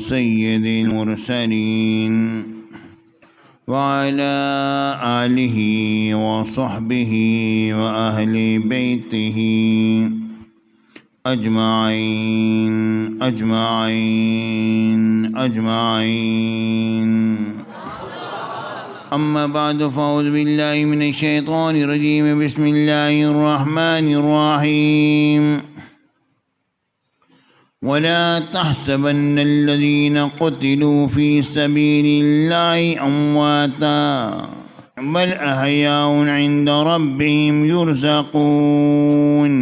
سيد المرسلين وعلى آله وصحبه وأهل بيته أجمعين أما بعد فأعوذ بالله من الشيطان الرجيم بسم الله الرحمن الرحيم ولا تحسبن الذين قتلوا في سبيل الله أمواتا بل أحياء عند ربهم يرزقون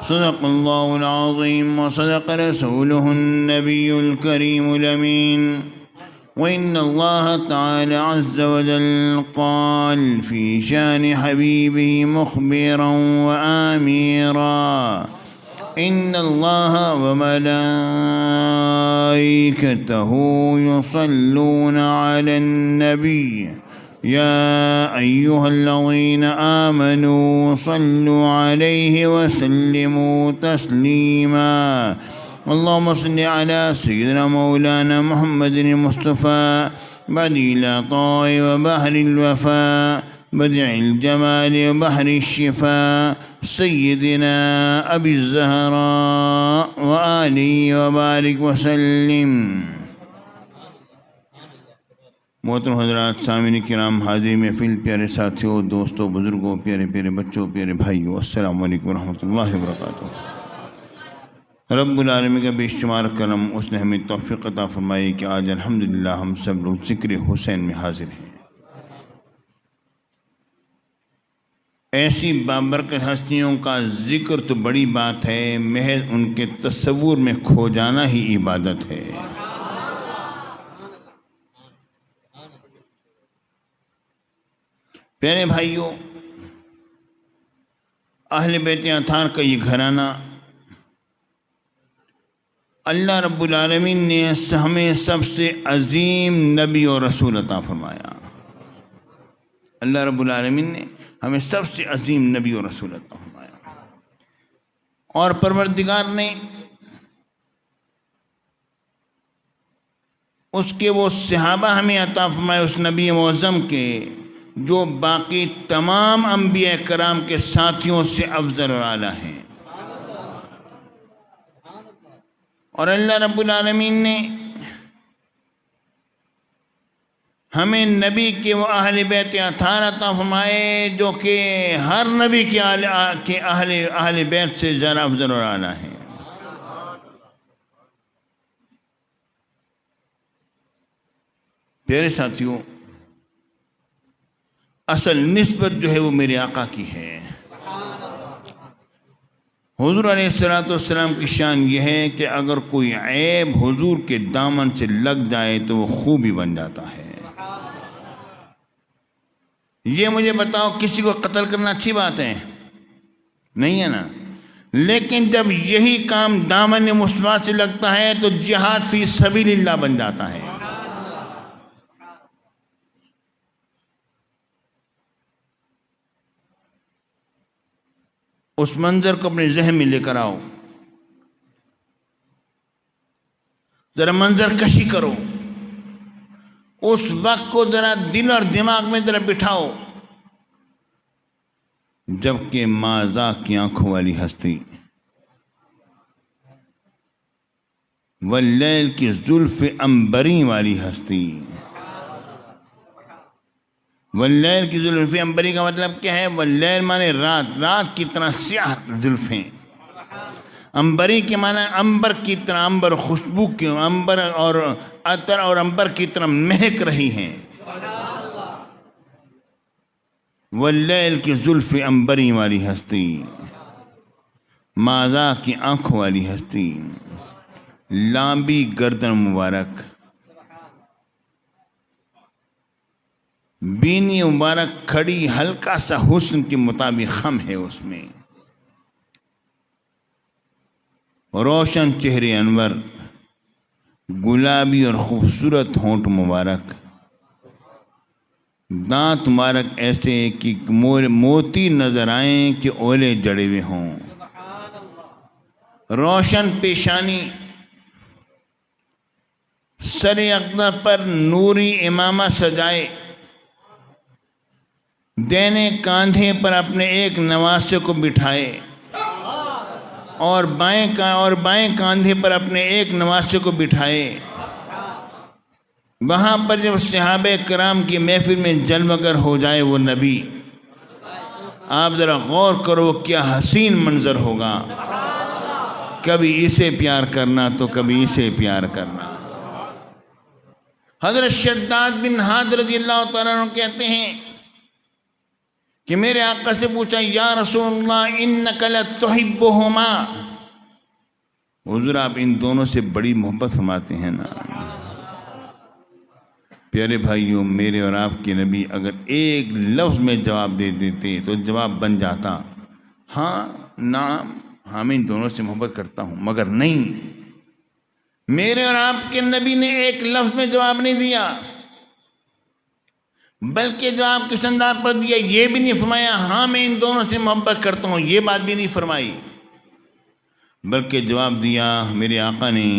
صدق الله العظيم وصدق رسوله النبي الكريم الأمين وإن الله تعالى عز وجل قال في شان حبيبه مخبرا وآميرا إن الله وملائكته يصلون على النبي يا أيها الذين آمنوا صلوا عليه وسلموا تسليما اللهم صل على سيدنا مولانا محمد المصطفى بديع العطاء وبحر الوفاء بديع الجمال وبحر الشفاء سيدنا أبي الزهراء وآله وبارك وسلم. محترم حضرات، سامعین کرام، حاضر محفل، پیارے ساتھیوں، دوستوں، بزرگوں، پیارے پیارے بچوں، پیارے بھائیوں، السلام علیکم ورحمۃ اللہ وبرکاتہ. رب العالمین کا بے شمار کرم، اس نے ہمیں توفیق عطا فرمائی کہ آج الحمدللہ ہم سب لوگ ذکر حسین میں حاضر ہیں. ایسی بابرکت ہستیوں کا ذکر تو بڑی بات ہے، محض ان کے تصور میں کھو جانا ہی عبادت ہے. پیارے بھائیوں، اہل بیت اطہار کا یہ گھرانہ اللہ رب العالمین نے ہمیں سب سے عظیم نبی اور رسول عطا فرمایا. اللہ رب العالمین نے ہمیں سب سے عظیم نبی اور رسول عطا فرمایا، اور پروردگار نے اس کے وہ صحابہ ہمیں عطا فرمائے اس نبی معظم کے جو باقی تمام انبیاء کرام کے ساتھیوں سے افضل اور اعلیٰ ہیں. اور اللہ رب العالمین نے ہمیں نبی کے وہ اہل بیت اطہار عطا فرمائے جو کہ ہر نبی کے اہل بیت سے زیادہ افضل اور اعلیٰ ہیں. پیارے ساتھیوں، اصل نسبت جو ہے وہ میرے آقا کی ہے. حضور علیہ السلام کی شان یہ ہے کہ اگر کوئی عیب حضور کے دامن سے لگ جائے تو وہ خوبی بن جاتا ہے. یہ مجھے بتاؤ، کسی کو قتل کرنا اچھی بات ہے؟ نہیں ہے نا. لیکن جب یہی کام دامن مصطفیٰ سے لگتا ہے تو جہاد فی سبیل اللہ بن جاتا ہے. اس منظر کو اپنے ذہن میں لے کر آؤ، ذرا منظر کشی کرو، اس وقت کو ذرا دل اور دماغ میں ذرا بٹھاؤ جبکہ مازا کی آنکھوں والی ہستی، واللیل کی زلف عنبری والی ہستی. واللیل کی زلف عنبری کا مطلب کیا ہے؟ واللیل مانے رات، رات کی طرح سیاہ زلفیں. عنبری کے معنی عنبر کی طرح، عنبر خوشبو کی، عنبر اور عطر اور عنبر کی طرح مہک رہی ہیں. واللیل کی زلف عنبری والی ہستی، مازا کی آنکھوں والی ہستی، لامبی گردن مبارک، بینی مبارک کھڑی، ہلکا سا حسن کے مطابق خم ہے اس میں. روشن چہرے انور، گلابی اور خوبصورت ہونٹ مبارک، دانت مبارک ایسے کہ موتی نظر آئیں کہ اولے جڑے ہوئے ہوں. روشن پیشانی، سر اقدر پر نوری امامہ سجائے، دائیں کاندھے پر اپنے ایک نواسے کو بٹھائے اور بائیں کاندھے پر اپنے ایک نواسے کو بٹھائے۔ وہاں پر جب صحابہ کرام کی محفل میں جلوگر ہو جائے وہ نبی، آپ ذرا غور کرو کیا حسین منظر ہوگا۔ کبھی اسے پیار کرنا تو کبھی اسے پیار کرنا۔ حضرت شداد بن حاد رضی اللہ تعالیٰ عنہ کہتے ہیں کہ میرے آقا سے پوچھا، یا رسول اللہ انک لتحبہما، حضور آپ ان دونوں سے بڑی محبت فرماتے ہیں نا۔ پیارے بھائیوں، میرے اور آپ کے نبی اگر ایک لفظ میں جواب دے دیتے تو جواب بن جاتا، ہاں نعم، ہاں میں ان دونوں سے محبت کرتا ہوں، مگر نہیں، میرے اور آپ کے نبی نے ایک لفظ میں جواب نہیں دیا، بلکہ جواب کس انداز پر دیا، یہ بھی نہیں فرمایا ہاں میں ان دونوں سے محبت کرتا ہوں، یہ بات بھی نہیں فرمائی، بلکہ جواب دیا میرے آقا نے،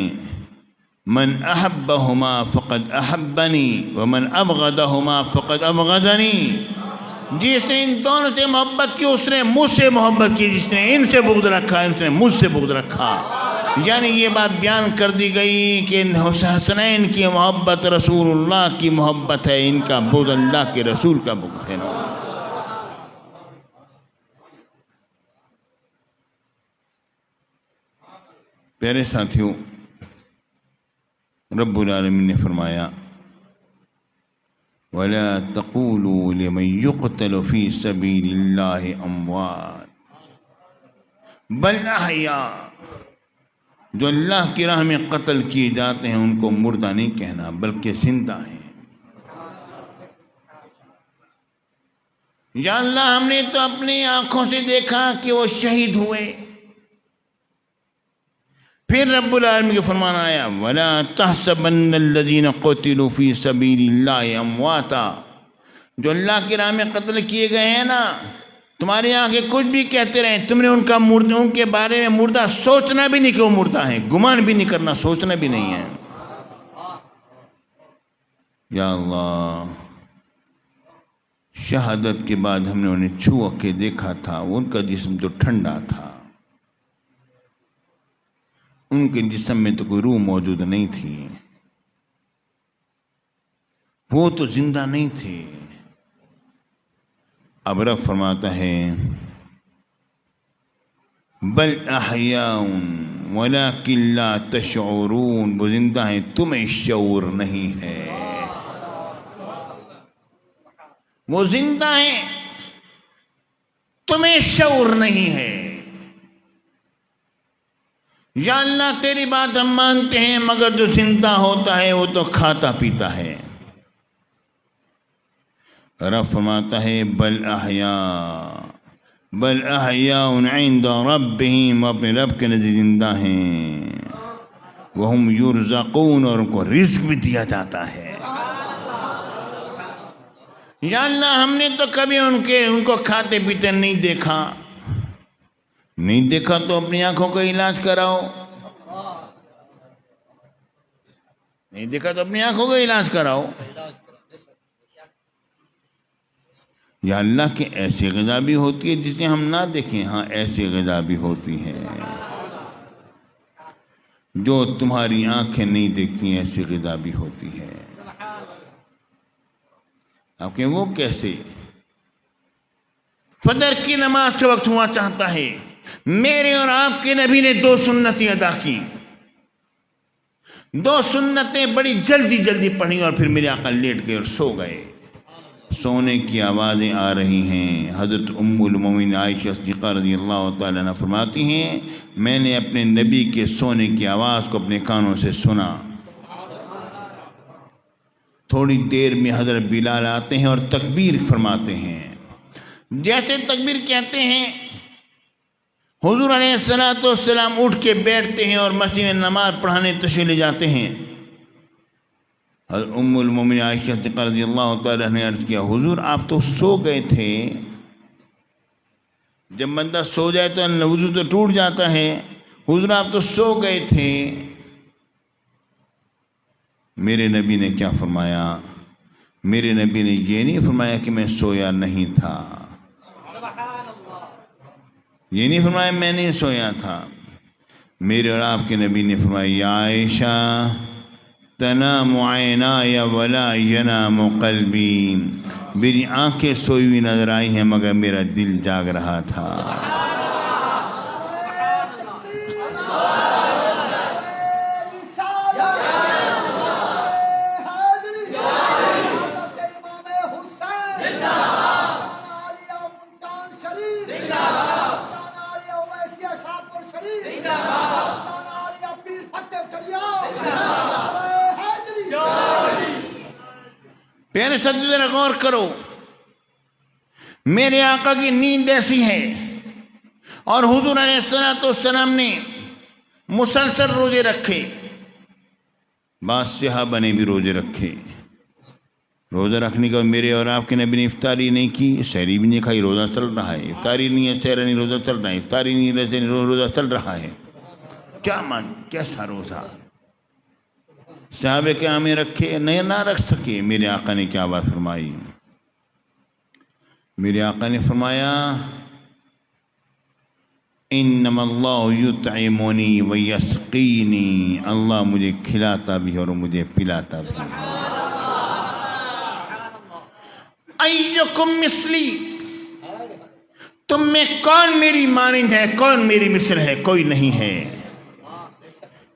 من احبہما فقد احبنی ومن ابغضہما فقد ابغضنی، جس نے ان دونوں سے محبت کی اس نے مجھ سے محبت کی، جس نے ان سے بغض رکھا اس نے مجھ سے بغض رکھا۔ یعنی یہ بات بیان کر دی گئی کہ حسنین کی محبت رسول اللہ کی محبت ہے، ان کا بغض اللہ کے رسول کا بغض ہے۔ پیارے ساتھیوں، رب العالمین نے فرمایا وَلَا تَقُولُوا لِمَنْ يُقْتَلُ فِي سَبِيلِ اللَّهِ أَمْوَاتٌ بَلْ أَحْيَاءٌ، جو اللہ کی راہ میں قتل کیے جاتے ہیں ان کو مردہ نہیں کہنا بلکہ زندہ ہیں۔ یا اللہ ہم نے تو اپنی آنکھوں سے دیکھا کہ وہ شہید ہوئے، پھر رب العالمین کا فرمان آیا وَلَا تَحْسَبَنَّ الَّذِينَ قُتِلُوا فِي سَبِيلِ اللَّهِ أَمْوَاتًا، جو اللہ کی راہ میں قتل کیے گئے ہیں نا، تمہاری آنکھیں کچھ بھی کہتے رہیں، تم نے ان کے بارے میں مردہ سوچنا بھی نہیں کہ وہ مردہ ہیں، گمان بھی نہیں کرنا، سوچنا بھی نہیں ہے۔ یا اللہ، شہادت کے بعد ہم نے انہیں چھو کے دیکھا تھا، ان کا جسم تو ٹھنڈا تھا، ان کے جسم میں تو کوئی روح موجود نہیں تھی، وہ تو زندہ نہیں تھے۔ اب رب فرماتا ہے بل احیاء ولکن لا تشعرون، وہ زندہ ہیں تمہیں شعور نہیں ہے، وہ زندہ ہیں تمہیں شعور نہیں ہے۔ یا اللہ تیری بات ہم مانتے ہیں، مگر جو زندہ ہوتا ہے وہ تو کھاتا پیتا ہے۔ رب فرماتا ہے بل احیاء عند ربہم، اپنے رب کے نزدیک زندہ ہیں، وہم یرزقون، اور ان کو رزق بھی دیا جاتا ہے۔ یا اللہ ہم نے تو کبھی ان کو کھاتے پیتے نہیں دیکھا تو اپنی آنکھوں کا علاج کراؤ، نہیں دیکھا تو اپنی آنکھوں کا علاج کراؤ۔ یا اللہ کہ ایسی غذا بھی ہوتی ہے جسے ہم نہ دیکھیں، ہاں ایسی غذا بھی ہوتی ہے جو تمہاری آنکھیں نہیں دیکھتی، ایسی غذا بھی ہوتی ہے۔ آپ کہیں وہ کیسے؟ فجر کی نماز کے وقت ہوا چاہتا ہے، میرے اور آپ کے نبی نے 2 سنتیں ادا کی، 2 سنتیں بڑی جلدی پڑھی، اور پھر میرے آقا لیٹ گئے اور سو گئے۔ سونے کی آوازیں آ رہی ہیں، حضرت ام المومنین عائشہ صدیقہ رضی اللہ تعالیٰ عنہ فرماتی ہیں میں نے اپنے نبی کے سونے کی آواز کو اپنے کانوں سے سنا۔ تھوڑی دیر میں حضرت بلال آتے ہیں اور تکبیر فرماتے ہیں، جیسے تکبیر کہتے ہیں حضور علیہ السلام اٹھ کے بیٹھتے ہیں اور مسجد میں نماز پڑھانے تشریف لے جاتے ہیں۔ حضرت ام المومنین عائشہ صدیقہ رضی اللہ تعالیٰ نے عرض کیا حضور آپ تو سو گئے تھے، جب بندہ سو جائے تو وضو تو ٹوٹ جاتا ہے، حضور آپ تو سو گئے تھے۔ میرے نبی نے کیا فرمایا؟ میرے نبی نے یہ نہیں فرمایا کہ میں سویا نہیں تھا، یہ نہیں فرمایا میں نہیں سویا تھا۔ میرے اور آپ کے نبی نے فرمایا یا عائشہ تنام عینای ولا ینام قلبی، میری آنکھیں سوئی ہوئی نظر آئی ہیں مگر میرا دل جاگ رہا تھا۔ پیارے ساتھیو ذرا غور کرو، میرے آقا کی نیند ایسی ہے اور حضور علیہ السلام نے مسلسل روزے رکھے، بعض صحابہ نے بھی روزے رکھے۔ روزہ رکھنے کا میرے اور آپ کے نبی نے افطاری نہیں کی، سحری بھی نہیں کھائی، روزہ چل رہا ہے۔ افطاری نہیں ہے، سحری نہیں، روزہ چل رہا ہے۔ افطاری نہیں، روزہ چل رہا ہے۔ کیا کیسا روزہ؟ صحابہ کرام نے رکھے نہیں، نہ رکھ سکے۔ میرے آقا نے کیا بات فرمائی؟ میرے آقا نے فرمایا انما اللہ یطعمنی ویسقینی، اللہ مجھے کھلاتا بھی اور مجھے پلاتا بھی۔ ایکم مثلی، تم میں کون میری مانند ہے، کون میری مثل ہے؟ کوئی نہیں ہے۔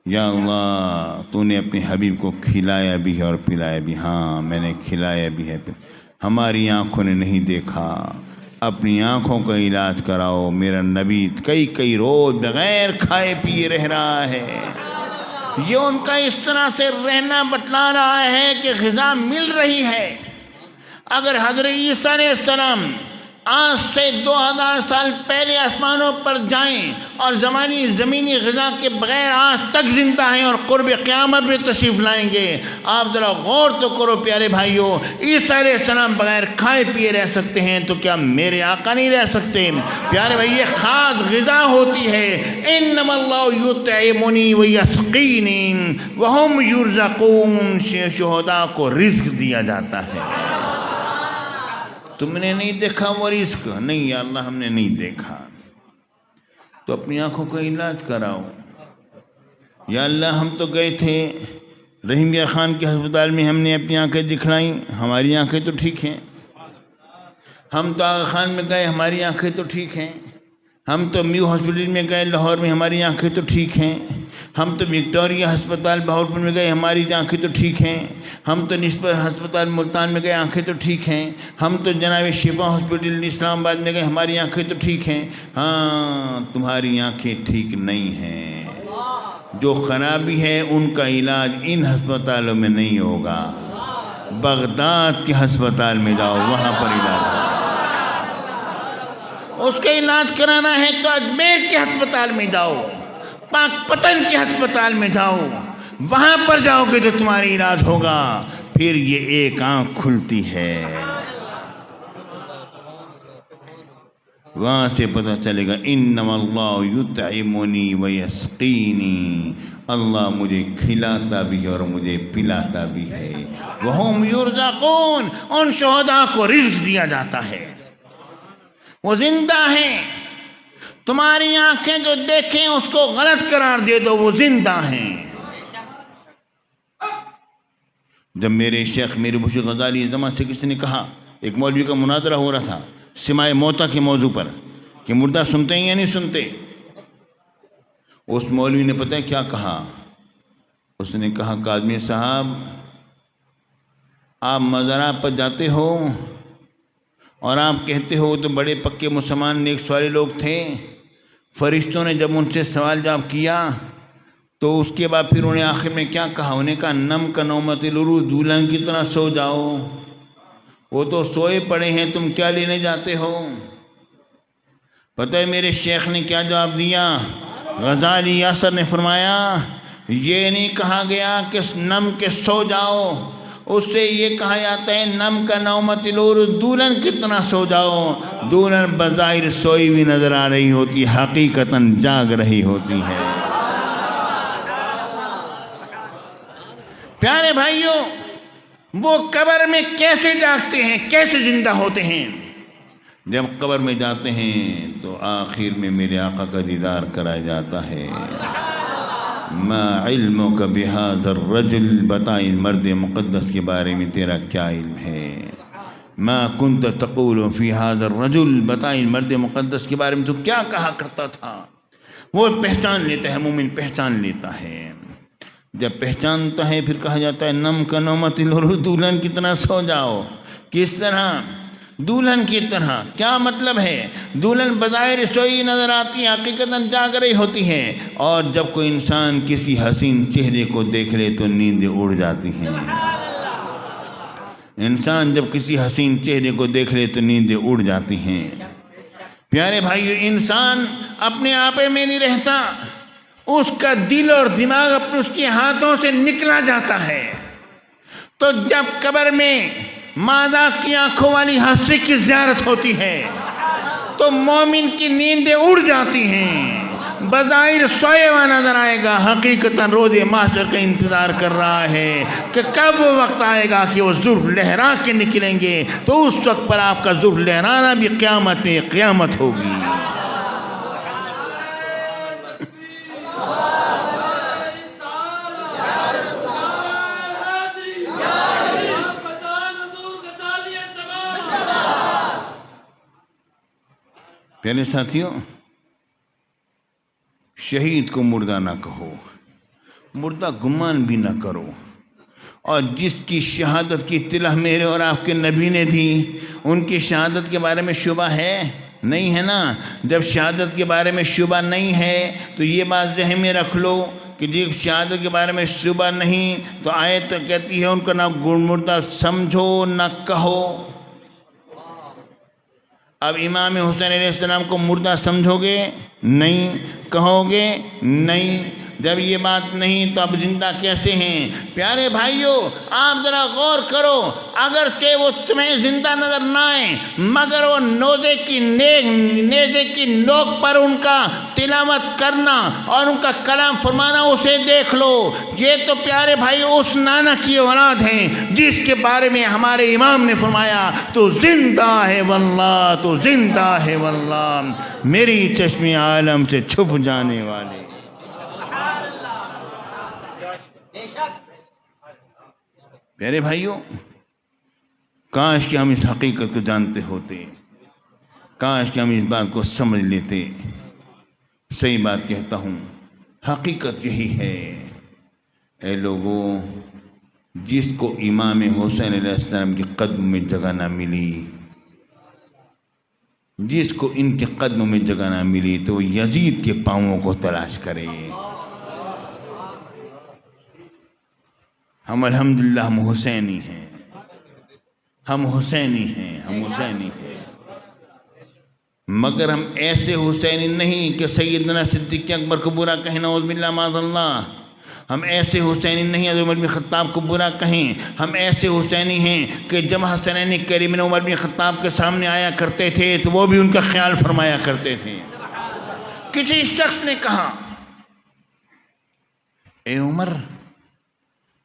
یا اللہ تو نے اپنے حبیب کو کھلایا بھی ہے اور پلایا بھی۔ ہاں میں نے کھلایا بھی ہے، ہماری آنکھوں نے نہیں دیکھا، اپنی آنکھوں کا علاج کراؤ۔ میرا نبی کئی روز بغیر کھائے پیے رہ رہا ہے، یہ ان کا اس طرح سے رہنا بتلا رہا ہے کہ غذا مل رہی ہے۔ اگر حضرت عیسیٰ علیہ السلام آج سے 2000 سال پہلے آسمانوں پر جائیں اور زمینی غذا کے بغیر آج تک زندہ ہیں اور قرب قیامت میں تشریف لائیں گے، آپ ذرا غور تو کرو پیارے بھائیوں، عیسیٰ علیہ السلام بغیر کھائے پیے رہ سکتے ہیں تو کیا میرے آقا نہیں رہ سکتے؟ پیارے بھائی یہ خاص غذا ہوتی ہے۔ انما اللہ یطعمنی ویسقینی وہم یرزقون، شہداء کو رزق دیا جاتا ہے۔ تم نے نہیں دیکھا وہ رزق؟ نہیں یا اللہ ہم نے نہیں دیکھا، تو اپنی آنکھوں کا علاج کراؤ۔ یا اللہ ہم تو گئے تھے رحیمیہ خان کے ہسپتال میں، ہم نے اپنی آنکھیں دکھلائیں، ہماری آنکھیں تو ٹھیک ہیں۔ ہم تو آغا خان میں گئے، ہماری آنکھیں تو ٹھیک ہیں۔ ہم تو میو ہاسپٹل میں گئے لاہور میں، ہماری آنکھیں تو ٹھیک ہیں۔ ہم تو وکٹوریہ ہسپتال بہاولپور میں گئے، ہماری آنکھیں تو ٹھیک ہیں۔ ہم تو نسبت ہسپتال ملتان میں گئے، آنکھیں تو ٹھیک ہیں۔ ہم تو جناب شفا ہاسپٹل اسلام آباد میں گئے، ہماری آنکھیں تو ٹھیک ہیں۔ ہاں تمہاری آنکھیں ٹھیک نہیں ہیں، جو خرابی ہے ان کا علاج ان ہسپتالوں میں نہیں ہوگا، بغداد کے ہسپتال میں جاؤ، وہاں پر علاج ہوگا۔ اس کا علاج کرانا ہے تو اجمیر کے ہسپتال میں جاؤ، پاک پتن کے ہسپتال میں جاؤ، وہاں پر جاؤ گے تو تمہاری علاج ہوگا، پھر یہ ایک آنکھ کھلتی ہے، وہاں سے پتہ چلے گا انما اللہ یطعمنی ویسقینی، اللہ مجھے کھلاتا بھی ہے اور مجھے پلاتا بھی ہے۔ وہم یرزقون، ان شہداء کو رزق دیا جاتا ہے، وہ زندہ ہیں۔ تمہاری آنکھیں جو دیکھیں اس کو غلط قرار دے دو، وہ زندہ ہیں۔ جب میرے شیخ میر مرشد غزالی زمان سے کسی نے کہا، ایک مولوی کا مناظرہ ہو رہا تھا سماع موتیٰ کے موضوع پر کہ مردہ سنتے ہیں یا نہیں سنتے، اس مولوی نے پتہ ہے کیا کہا؟ اس نے کہا کاظمی صاحب آپ مزارات پر جاتے ہو اور آپ کہتے ہو تو بڑے پکے مسلمان نیک سوالے لوگ تھے، فرشتوں نے جب ان سے سوال جواب کیا تو اس کے بعد پھر انہیں آخر میں کیا کہا؟ انہیں کہا نم کا نومت العروج، دلہن کی طرح سو جاؤ، وہ تو سوئے پڑے ہیں، تم کیا لینے جاتے ہو؟ پتہ ہے میرے شیخ نے کیا جواب دیا؟ غزالی یاسر نے فرمایا یہ نہیں کہا گیا کہ نم کے سو جاؤ، اس سے یہ کہا جاتا ہے نم کا نومت العروج، دلہن کتنا سو جاؤ۔ دلہن بظاہر سوئی بھی نظر آ رہی ہوتی، حقیقتاً جاگ رہی ہوتی ہے۔ پیارے بھائیوں، وہ قبر میں کیسے جاگتے ہیں، کیسے زندہ ہوتے ہیں؟ جب قبر میں جاتے ہیں تو آخر میں میرے آقا کا دیدار کرایا جاتا ہے۔ ما علمک بہذا الرجل، بتا اس مرد مقدس کے بارے میں تیرا کیا علم ہے؟ ما کنت تقول فی ھذا الرجل، بتا اس مرد مقدس کے بارے میں تو کیا کہا کرتا تھا؟ وہ پہچان لیتا ہے، مومن پہچان لیتا ہے۔ جب پہچانتا ہے پھر کہا جاتا ہے نم کا نومت العروس، دلہن کی طرح سو جاؤ۔ کس طرح؟ دلہن کی طرح۔ کیا مطلب ہے؟ دلہن بظاہر سوئی نظر آتی ہے، حقیقتاً جاگ رہی ہوتی ہے، اور جب کوئی انسان کسی حسین چہرے کو دیکھ لے تو نیندیں اڑ جاتی ہیں۔ انسان جب کسی حسین چہرے کو دیکھ لے تو نیندیں اڑ جاتی ہیں۔ پیارے بھائیو، انسان اپنے آپے میں نہیں رہتا، اس کا دل اور دماغ اپنے اس کے ہاتھوں سے نکلا جاتا ہے۔ تو جب قبر میں مادہ کی آنکھوں والی ہستی کی زیارت ہوتی ہے تو مومن کی نیندیں اڑ جاتی ہیں، بظاہر سوئے ہوا نظر آئے گا، حقیقتاً روز محشر کا انتظار کر رہا ہے کہ کب وہ وقت آئے گا کہ وہ زلف لہرا کے نکلیں گے، تو اس وقت پر آپ کا زلف لہرانا بھی قیامت میں قیامت ہوگی۔ پیارے ساتھیوں، شہید کو مردہ نہ کہو، مردہ گمان بھی نہ کرو، اور جس کی شہادت کی اطلاع میرے اور آپ کے نبی نے دی، ان کی شہادت کے بارے میں شبہ ہے؟ نہیں ہے نا؟ جب شہادت کے بارے میں شبہ نہیں ہے تو یہ بات ذہن میں رکھ لو کہ جب شہادت کے بارے میں شبہ نہیں تو آیت کہتی ہے ان کا نہ مردہ سمجھو نہ کہو۔ اب امام حسین علیہ السلام کو مردہ سمجھو گے؟ نہیں۔ کہو گے؟ نہیں۔ جب یہ بات نہیں تو اب زندہ کیسے ہیں؟ پیارے بھائیوں، آپ ذرا غور کرو، اگرچہ وہ تمہیں زندہ نظر نہ آئیں مگر وہ نیزے کی نوک پر ان کا تلاوت کرنا اور ان کا کلام فرمانا، اسے دیکھ لو۔ یہ تو پیارے بھائی اس نانا کی اولاد ہیں جس کے بارے میں ہمارے امام نے فرمایا تو زندہ ہے واللہ، تو زندہ ہے واللہ، میری چشم عالم سے چھپ جانے والے۔ پیارے بھائیوں، کاش کہ ہم اس حقیقت کو جانتے ہوتے، کاش کہ ہم اس بات کو سمجھ لیتے۔ صحیح بات کہتا ہوں، حقیقت یہی ہے۔ اے لوگوں، جس کو امام حسین علیہ السلام کے قدم میں جگہ نہ ملی، جس کو ان کے قدم میں جگہ نہ ملی تو یزید کے پاؤں کو تلاش کرے۔ ہم الحمدللہ ہم حسینی ہیں، ہم حسینی ہیں، ہم حسینی ہیں، مگر ہم ایسے حسینی نہیں کہ سیدنا صدیق اکبر کو برا کہیں، نعوذ باللہ معاذ اللہ۔ ہم ایسے حسینی نہیں ہیں عمر بن خطاب کو برا کہیں، ہم ایسے حسینی ہیں کہ جب حسنین کریمین عمر بن خطاب کے سامنے آیا کرتے تھے تو وہ بھی ان کا خیال فرمایا کرتے تھے۔ کسی شخص نے کہا، اے عمر،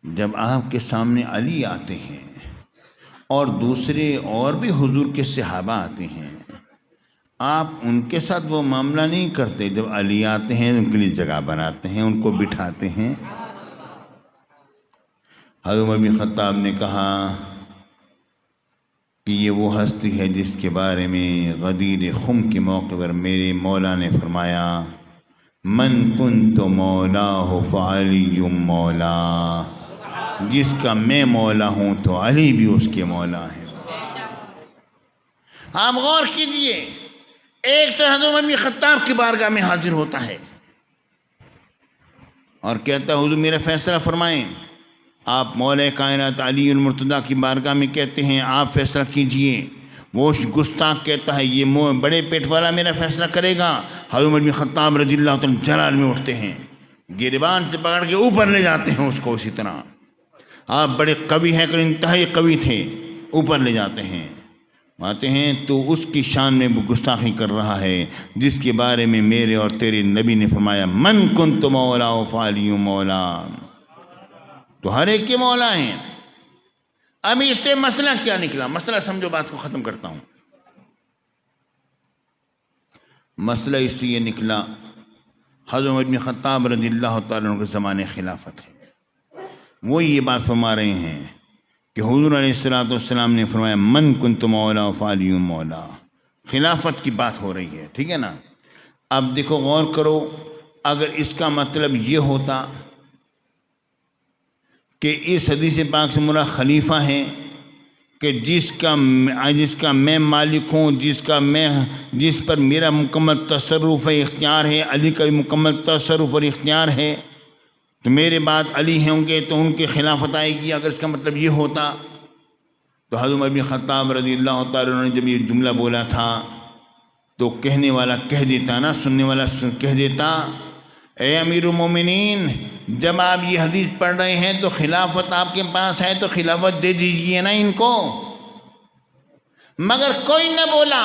جب آپ کے سامنے علی آتے ہیں اور دوسرے اور بھی حضور کے صحابہ آتے ہیں، آپ ان کے ساتھ وہ معاملہ نہیں کرتے؟ جب علی آتے ہیں ان کے لیے جگہ بناتے ہیں، ان کو بٹھاتے ہیں۔ حضرت عمر بن خطاب نے کہا کہ یہ وہ ہستی ہے جس کے بارے میں غدیر خم کے موقع پر میرے مولا نے فرمایا، من کنت مولاہ فعلی مولا، جس کا میں مولا ہوں تو علی بھی اس کے مولا ہے۔ آپ غور کیجئے، ایک سے حضرت عمر بن خطاب کی بارگاہ میں حاضر ہوتا ہے اور کہتا ہے حضور میرا فیصلہ فرمائیں۔ آپ مولا کائنات علی المرتضیٰ کی بارگاہ میں کہتے ہیں آپ فیصلہ کیجئے۔ وہ گستاخ کہتا ہے یہ بڑے پیٹ والا میرا فیصلہ کرے گا۔ حضرت عمر بن خطاب رضی اللہ تعالیٰ جلال میں اٹھتے ہیں، گریبان سے پکڑ کے اوپر لے جاتے ہیں اس کو۔ اسی طرح آپ بڑے قوی ہیں، کہ انتہائی قوی تھے، اوپر لے جاتے ہیں، آتے ہیں تو اس کی شان میں گستاخی کر رہا ہے جس کے بارے میں میرے اور تیرے نبی نے فرمایا، من کنت مولا فعلی مولا۔ تو ہر ایک کے مولا ہیں۔ اب اس سے مسئلہ کیا نکلا؟ مسئلہ سمجھو، بات کو ختم کرتا ہوں۔ مسئلہ اس سے یہ نکلا، حضرت عمر بن خطاب رضی اللہ تعالیٰ عنہ کے زمانے خلافت ہے، وہ یہ بات فرما رہے ہیں کہ حضور علیہ السلام نے فرمایا من کنت مولا فعلی مولا، خلافت کی بات ہو رہی ہے، ٹھیک ہے نا۔ اب دیکھو، غور کرو، اگر اس کا مطلب یہ ہوتا کہ اس حدیث پاک سے مراد خلیفہ ہے کہ جس کا میں مالک ہوں، جس پر میرا مکمل تصرف ہے، اختیار ہے، علی کا بھی مکمل تصرف اور اختیار ہے، تو میرے بعد علی ہوں گے تو ان کی خلافت آئے گی۔ اگر اس کا مطلب یہ ہوتا تو حضرت عمر بن خطاب رضی اللہ تعالیٰ عنہ نے جب یہ جملہ بولا تھا تو کہنے والا کہہ دیتا نا، سننے والا کہہ دیتا، اے امیر المومنین، جب آپ یہ حدیث پڑھ رہے ہیں تو خلافت آپ کے پاس ہے تو خلافت دے دیجئے نا ان کو۔ مگر کوئی نہ بولا،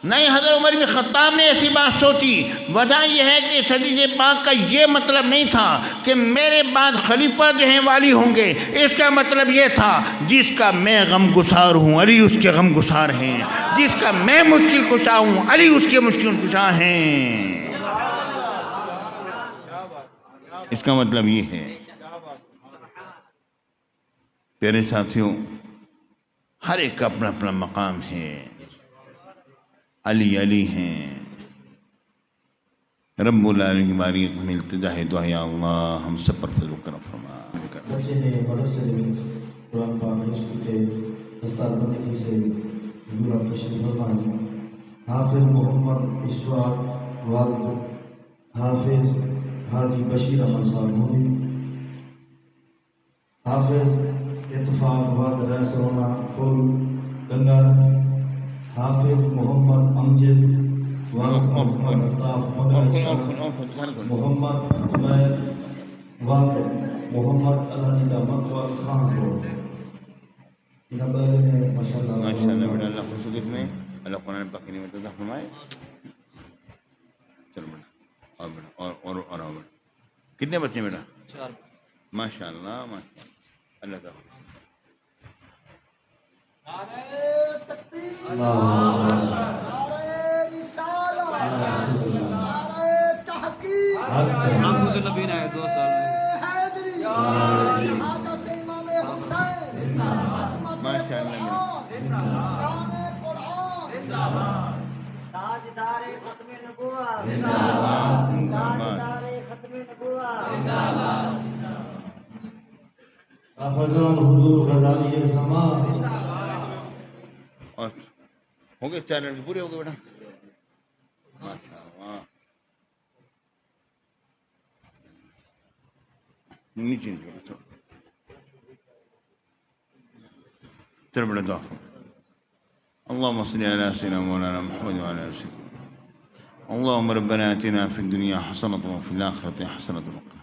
نہیں حضرت عمر بن خطاب نے ایسی بات سوچی۔ وجہ یہ ہے کہ اس حدیث پاک کا یہ مطلب نہیں تھا کہ میرے بعد خلیفہ جو ہیں والی ہوں گے، اس کا مطلب یہ تھا جس کا میں غم گسار ہوں علی اس کے غم گسار ہیں، جس کا میں مشکل کشا ہوں علی اس کے مشکل کشا ہیں۔ اس کا مطلب یہ ہے پیارے ساتھیوں، ہر ایک کا اپنا اپنا مقام ہے، علی علی ہیں۔ رب العالمین کی باری میں التجا ہے، دعا یا اللہ ہم سب پر فضل و کرم فرما۔ بچے نے مدرسے میں قرآن پاک ہستی کے دستار بندگی سے حضور آپ تشریف فرمائے۔ حافظ محمد اشفاق والد حافظ حاجی بشیر احمد صاحب ہوئی، حافظ اتفاق والد ریس رونا پل گنگا، حافظ محمد امجد والد محمد الطاف محمد عمیر والد محمد الحمدہ مقبول خان کو ماشاءاللہ بیٹا، اللہ خوشخبری میں اللہ قرآن پاک کی نعمت عطا فرمائے۔ چلو بیٹا اور بیٹا اور بیٹا، کتنے بچے بیٹا؟ 4۔ ماشاءاللہ ماشاءاللہ، اللہ تعالیٰ تاجدار ختم نبوت زندہ باد، تاجدار ختم نبوت زندہ باد، حضرت حضور غزالی زمان۔ اور ہو گئے 4 لڑکے پورے ہو گئے بیٹا؟ ماشاءاللہ، نیچے چل بیٹا، دعا اللهم صل على سيدنا مولانا محمد وعلى آله وسلم۔ اللهم ربنا آتنا في الدنيا حسنة وفي الآخرة حسنة وقنا۔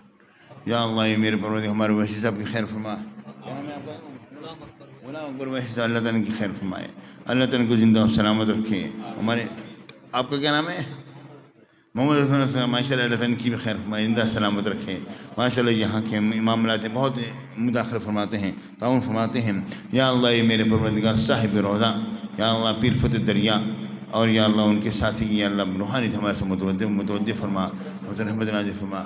یا اللہ یہ میرے پروردگار ہمارے ویسی صاحب کی خیر فرما، غلام اکبر ویسی صاحب اللہ تعالیٰ کی خیر فرمائے، اللہ تعالیٰ کو زندہ و سلامت رکھے۔ ہمارے آپ کا کیا نام ہے؟ محمد رسول اللہ صلی اللہ علیہ وسلم، ماشاء اللہ اللہ تعالیٰ کی بھی خیر فرمائے، زندہ سلامت رکھے۔ ماشاء اللہ یہاں کے امام ملاتے بہت مداخلت فرماتے ہیں، تعاون فرماتے ہیں۔ یا اللہ یہ میرے پروردگار صاحب روضہ، یا اللہ پیر فتح دریا، اور یا اللہ ان کے ساتھی کی یا اللہ روحانی ہمارے سے متوجہ فرما، رحمت نازل فرما۔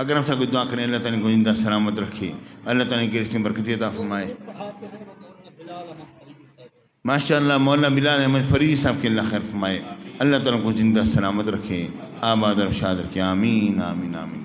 اگر ہم سب کو دعا کریں اللہ تعالیٰ کو زندہ سلامت رکھے، اللہ تعالیٰ کی رزق میں برکت عطا فرمائے۔ ماشاء اللہ مولانا بلال احمد فریدی صاحب کے اللہ خیر فرمائے، اللہ تعالیٰ کو زندہ سلامت رکھے، آباد اور شاد رکھے، آمین آمین آمین۔